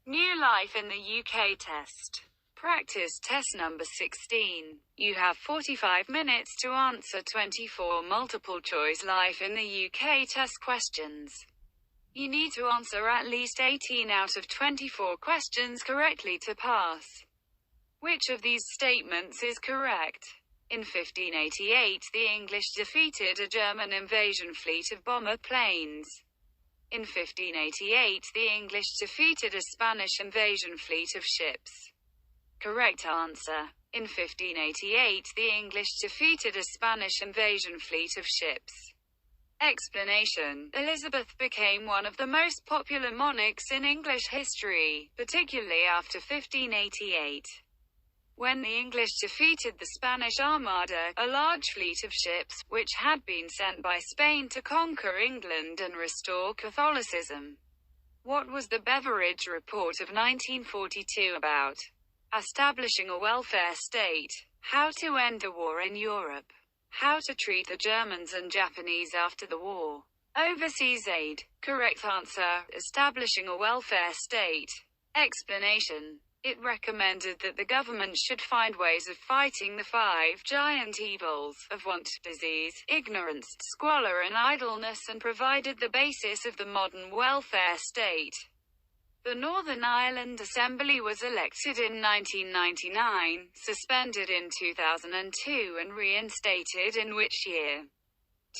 New life in the UK test. Practice test number 16. You have 45 minutes to answer 24 multiple-choice life in the UK test questions. You need to answer at least 18 out of 24 questions correctly to pass. Which of these statements is correct? In 1588, the English defeated a German invasion fleet of bomber planes. In 1588, the English defeated a Spanish invasion fleet of ships. Correct answer. In 1588, the English defeated a Spanish invasion fleet of ships. Explanation. Elizabeth became one of the most popular monarchs in English history, particularly after 1588. When the English defeated the Spanish Armada, a large fleet of ships, which had been sent by Spain to conquer England and restore Catholicism. What was the Beveridge Report of 1942 about? Establishing a welfare state. How to end a war in Europe. How to treat the Germans and Japanese after the war. Overseas aid. Correct answer. Establishing a welfare state. Explanation. It recommended that the government should find ways of fighting the 5 giant evils of want, disease, ignorance, squalor and idleness, and provided the basis of the modern welfare state. The Northern Ireland Assembly was elected in 1999, suspended in 2002 and reinstated in which year?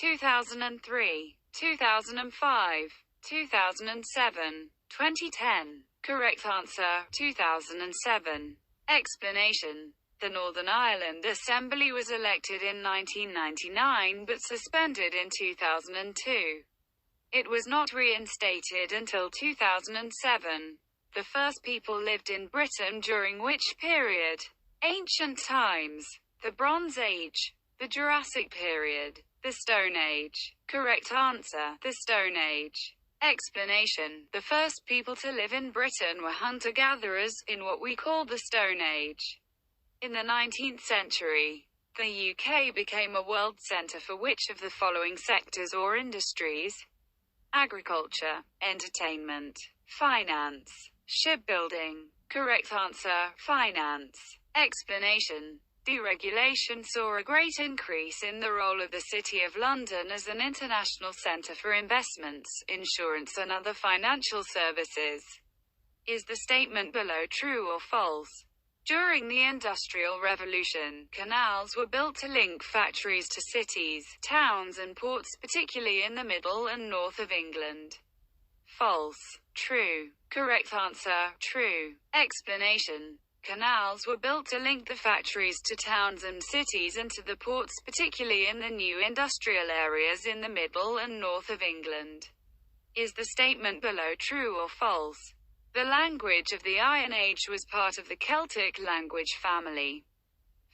2003, 2005, 2007, 2010. Correct answer, 2007. Explanation. The Northern Ireland Assembly was elected in 1999 but suspended in 2002. It was not reinstated until 2007. The first people lived in Britain during which period? Ancient times. The Bronze Age. The Jurassic period. The Stone Age. Correct answer, the Stone Age. Explanation. The first people to live in Britain were hunter-gatherers, in what we call the Stone Age. In the 19th century, the UK became a world centre for which of the following sectors or industries? Agriculture, entertainment, finance, shipbuilding. Correct answer, finance. Explanation. Deregulation saw a great increase in the role of the City of London as an international centre for investments, insurance and other financial services. Is the statement below true or false? During the Industrial Revolution, canals were built to link factories to cities, towns and ports, particularly in the middle and north of England. False. True. Correct answer, true. Explanation. Canals were built to link the factories to towns and cities and to the ports, particularly in the new industrial areas in the middle and north of England. Is the statement below true or false? The language of the Iron Age was part of the Celtic language family.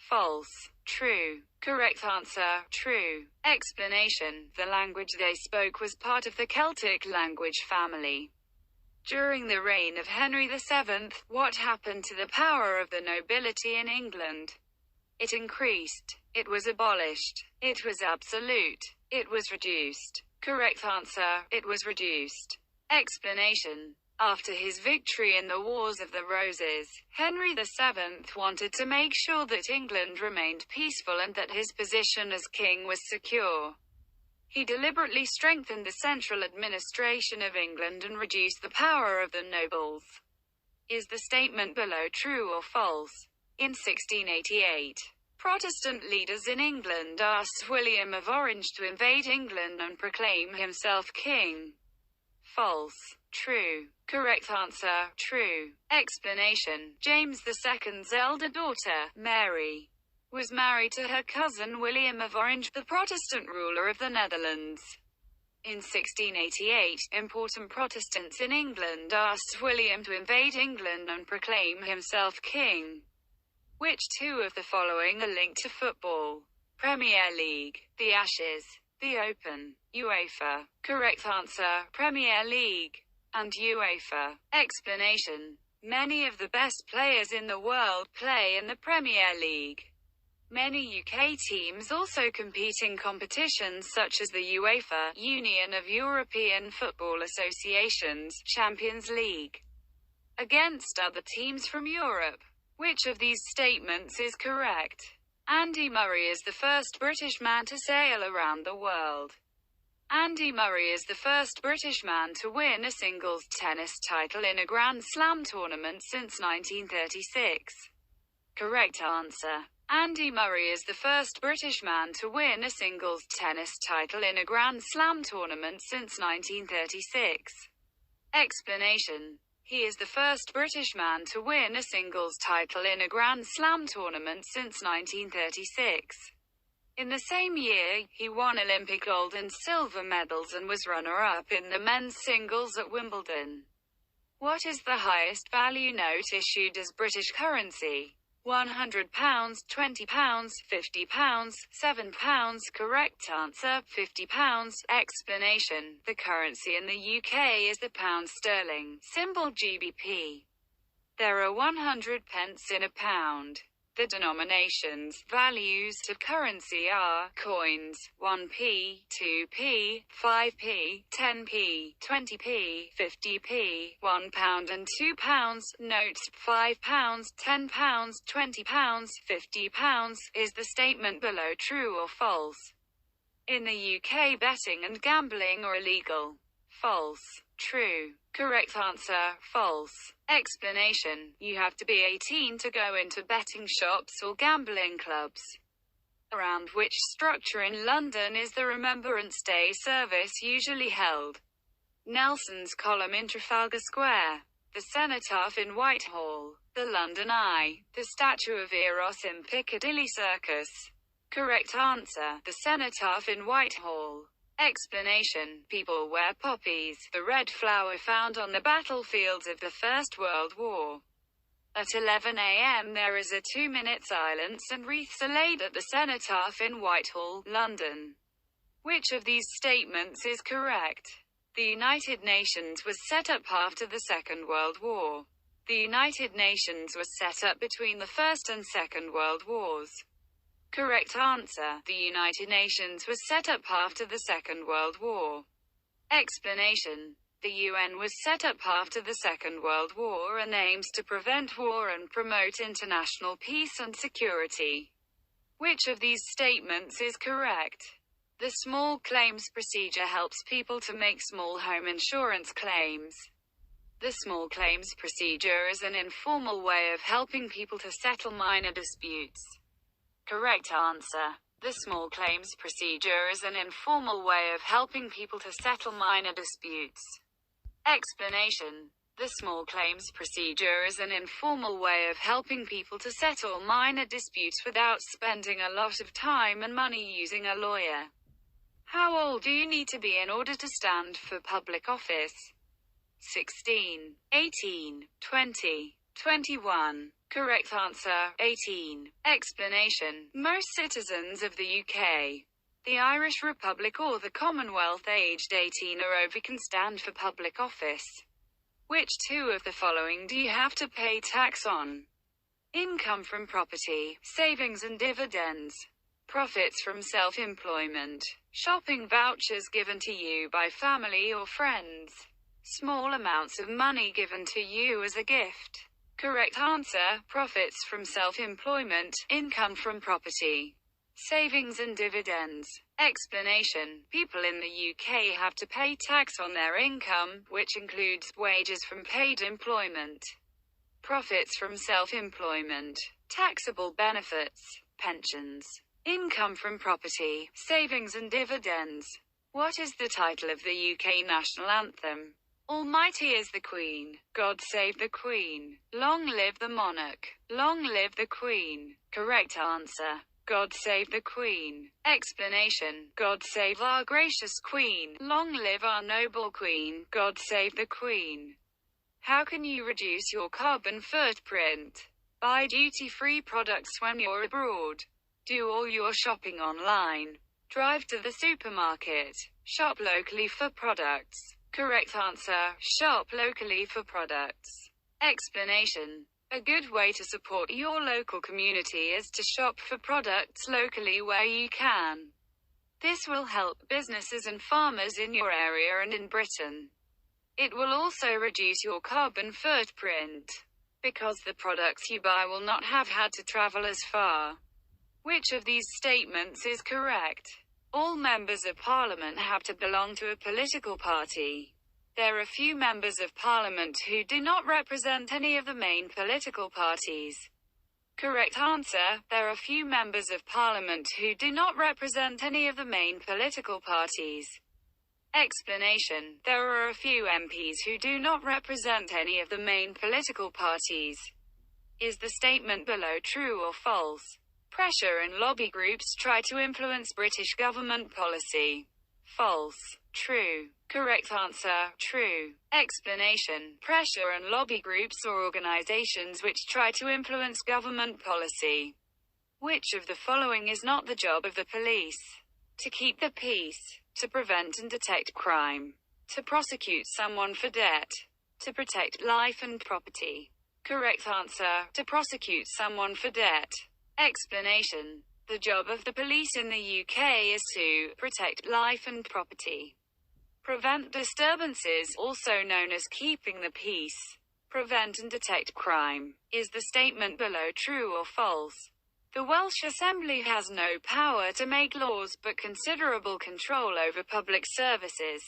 False. True. Correct answer, true. Explanation. The language they spoke was part of the Celtic language family. During the reign of Henry VII, what happened to the power of the nobility in England? It increased. It was abolished. It was absolute. It was reduced. Correct answer, it was reduced. Explanation. After his victory in the Wars of the Roses, Henry VII wanted to make sure that England remained peaceful and that his position as king was secure. He deliberately strengthened the central administration of England and reduced the power of the nobles. Is the statement below true or false? In 1688, Protestant leaders in England asked William of Orange to invade England and proclaim himself king. False. True. Correct answer, true. Explanation. James II's elder daughter, Mary, was married to her cousin William of Orange, the Protestant ruler of the Netherlands. In 1688, important Protestants in England asked William to invade England and proclaim himself king. Which two of the following are linked to football? Premier League, the Ashes, the Open, UEFA. Correct answer, Premier League and UEFA. Explanation. Many of the best players in the world play in the Premier League. Many UK teams also compete in competitions such as the UEFA, Union of European Football Associations, Champions League. against other teams from Europe. Which of these statements is correct? Andy Murray is the first British man to sail around the world. Andy Murray is the first British man to win a singles tennis title in a Grand Slam tournament since 1936. Correct answer. Andy Murray is the first British man to win a singles tennis title in a Grand Slam tournament since 1936. Explanation. He is the first British man to win a singles title in a Grand Slam tournament since 1936. In the same year, he won Olympic gold and silver medals and was runner-up in the men's singles at Wimbledon. What is the highest value note issued as British currency? £100, £20, £50, £7. Correct answer, £50. Explanation. The currency in the UK is the pound sterling, symbol GBP. There are 100 pence in a pound. The denominations, values of currency are coins, 1p, 2p, 5p, 10p, 20p, 50p, £1 and £2, notes, £5, £10, £20, £50. Is the statement below true or false? In the UK, betting and gambling are illegal. False. True. Correct answer, false. Explanation. You have to be 18 to go into betting shops or gambling clubs. Around which structure in London is the Remembrance Day service usually held? Nelson's Column in Trafalgar Square, the Cenotaph in Whitehall, the London Eye, the Statue of Eros in Piccadilly Circus. Correct answer, the Cenotaph in Whitehall. Explanation. People wear poppies, the red flower found on the battlefields of the First World War. At 11 a.m. there is a 2-minute silence and wreaths are laid at the Cenotaph in Whitehall, London. Which of these statements is correct? The United Nations was set up after the Second World War. The United Nations was set up between the First and Second World Wars. Correct answer. The United Nations was set up after the Second World War. Explanation. The UN was set up after the Second World War and aims to prevent war and promote international peace and security. Which of these statements is correct? The small claims procedure helps people to make small home insurance claims. The small claims procedure is an informal way of helping people to settle minor disputes. Correct answer. The small claims procedure is an informal way of helping people to settle minor disputes. Explanation. The small claims procedure is an informal way of helping people to settle minor disputes without spending a lot of time and money using a lawyer. How old do you need to be in order to stand for public office? 16, 18, 20, 21. Correct answer, 18. Explanation. Most citizens of the UK, the Irish Republic or the Commonwealth aged 18 or over can stand for public office. Which two of the following do you have to pay tax on? Income from property, savings and dividends, profits from self-employment, shopping vouchers given to you by family or friends, small amounts of money given to you as a gift. Correct answer, profits from self-employment, income from property, savings and dividends. Explanation. People in the UK have to pay tax on their income, which includes wages from paid employment, profits from self-employment, taxable benefits, pensions, income from property, savings and dividends. What is the title of the UK national anthem? Almighty is the Queen. God save the Queen. Long live the monarch. Long live the Queen. Correct answer. God save the Queen. Explanation. God save our gracious Queen. Long live our noble Queen. God save the Queen. How can you reduce your carbon footprint? Buy duty-free products when you're abroad. Do all your shopping online. Drive to the supermarket. Shop locally for products. Correct answer. Shop locally for products. Explanation. A good way to support your local community is to shop for products locally where you can. This will help businesses and farmers in your area and in Britain. It will also reduce your carbon footprint, because the products you buy will not have had to travel as far. Which of these statements is correct? All members of Parliament have to belong to a political party. There are few members of Parliament who do not represent any of the main political parties. Correct answer. There are few members of Parliament who do not represent any of the main political parties. Explanation. There are a few MPs who do not represent any of the main political parties. Is the statement below true or false? Pressure and lobby groups try to influence British government policy. False. True. Correct answer. True. Explanation. Pressure and lobby groups or organizations which try to influence government policy. Which of the following is not the job of the police? To keep the peace. To prevent and detect crime. To prosecute someone for debt. To protect life and property. Correct answer. To prosecute someone for debt. Explanation. The job of the police in the UK is to protect life and property. Prevent disturbances, also known as keeping the peace. Prevent and detect crime. Is the statement below true or false? The Welsh Assembly has no power to make laws, but considerable control over public services.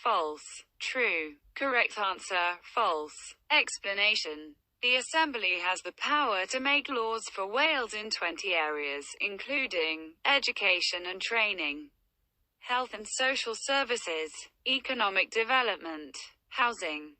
False. True. Correct answer. False. Explanation. The Assembly has the power to make laws for Wales in 20 areas, including education and training, health and social services, economic development, housing,